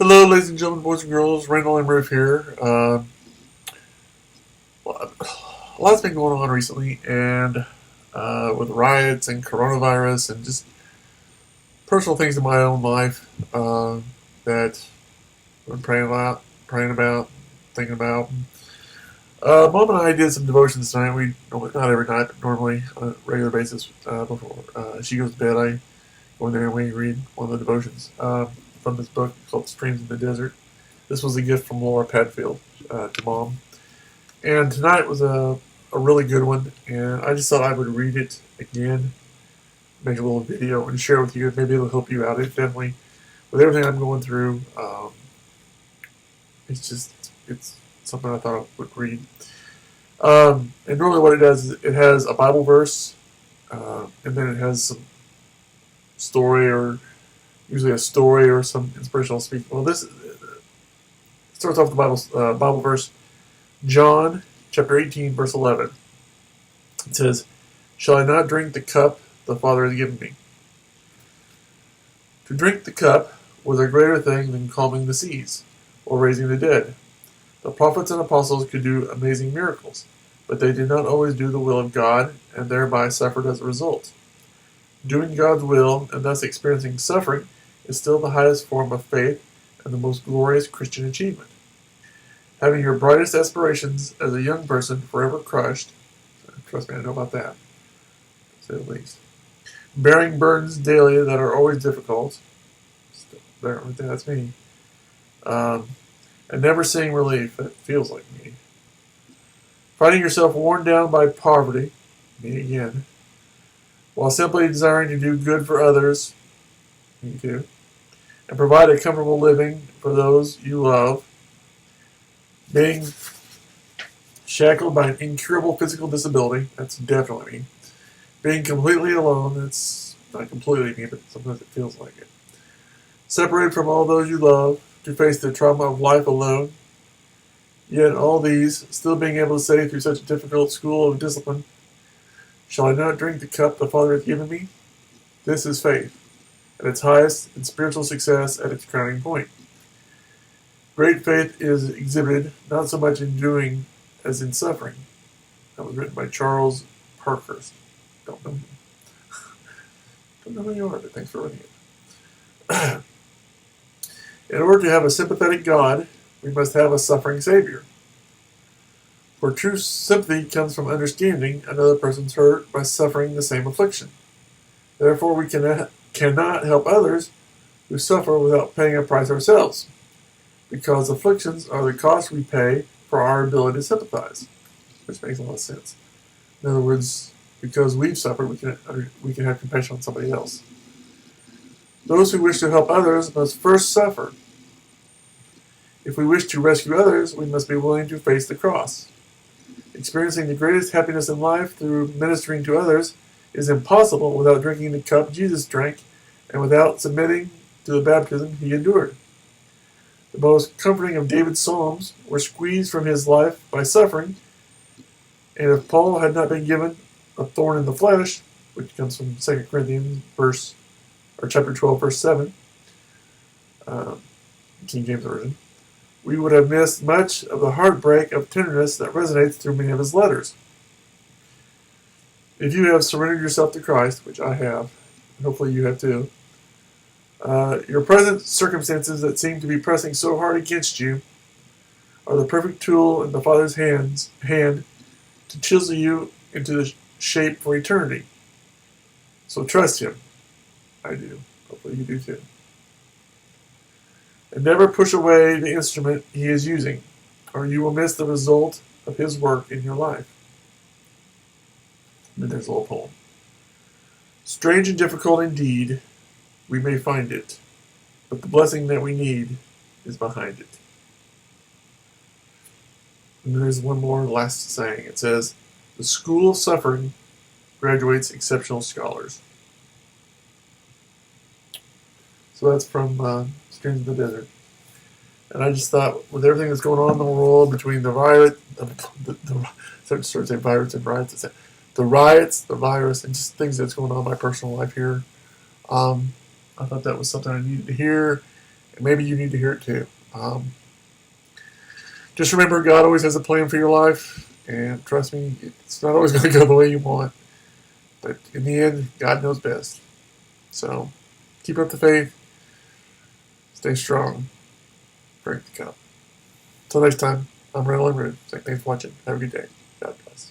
Hello, ladies and gentlemen, boys and girls. Randall and Rueff here. A lot's been going on recently, and with riots and coronavirus and just personal things in my own life that I'm praying about, thinking about. Mom and I did some devotions tonight. We normally, not every night, but normally on a regular basis before she goes to bed. I go in there and we read one of the devotions from this book called Streams in the Desert. This was a gift from Laura Padfield to Mom. And tonight was a really good one, and I just thought I would read it again, make a little video, and share with you. Maybe it'll help you out. It definitely, with everything I'm going through, it's something I thought I would read. And normally what it does is it has a Bible verse, and then it has some story, or usually a story or some inspirational speaking. Well, this starts off the Bible verse, John chapter 18, verse 11. It says, "Shall I not drink the cup the Father has given me?" To drink the cup was a greater thing than calming the seas or raising the dead. The prophets and apostles could do amazing miracles, but they did not always do the will of God, and thereby suffered as a result. Doing God's will, and thus experiencing suffering, is still the highest form of faith and the most glorious Christian achievement. Having your brightest aspirations as a young person forever crushed, trust me, I know about that, to say the least. Bearing burdens daily that are always difficult, that's me. And never seeing relief, that feels like me. Finding yourself worn down by poverty, me again, while simply desiring to do good for others, me too, and provide a comfortable living for those you love. Being shackled by an incurable physical disability, that's definitely me. Being completely alone, that's not completely me, but sometimes it feels like it. Separated from all those you love, to face the trauma of life alone. Yet all these, still being able to say through such a difficult school of discipline, "Shall I not drink the cup the Father has given me?" This is faith, at its highest, and spiritual success at its crowning point. Great faith is exhibited not so much in doing as in suffering. That was written by Charles Parkhurst. Don't know him. Don't know who you are, but thanks for reading it. In order to have a sympathetic God, we must have a suffering Savior. For true sympathy comes from understanding another person's hurt by suffering the same affliction. Therefore, we cannot help others who suffer without paying a price ourselves, because afflictions are the cost we pay for our ability to sympathize, which makes a lot of sense. In other words, because we've suffered, we can have compassion on somebody else. Those who wish to help others must first suffer. If we wish to rescue others, we must be willing to face the cross. Experiencing the greatest happiness in life through ministering to others is impossible without drinking the cup Jesus drank and without submitting to the baptism he endured. The most comforting of David's psalms were squeezed from his life by suffering, and if Paul had not been given a thorn in the flesh, which comes from 2 Corinthians chapter 12, verse 7, King James Version, we would have missed much of the heartbreak of tenderness that resonates through many of his letters. If you have surrendered yourself to Christ, which I have, and hopefully you have too, your present circumstances that seem to be pressing so hard against you are the perfect tool in the Father's hand to chisel you into the shape for eternity. So trust Him. I do. Hopefully you do too. And never push away the instrument He is using, or you will miss the result of His work in your life. And then there's a little poem. Strange and difficult indeed, we may find it, but the blessing that we need is behind it. And there's one more last saying. It says, the school of suffering graduates exceptional scholars. So that's from Streams of the Desert. And I just thought, with everything that's going on in the world, between the riots the virus, and just things that's going on in my personal life here, I thought that was something I needed to hear And maybe you need to hear it too. Just remember, God always has a plan for your life. And trust me, it's not always going to go the way you want. But in the end, God knows best. So keep up the faith. Stay strong. Drink the cup. Until next time, I'm Randall and Rueff. Thanks for watching. Have a good day. God bless.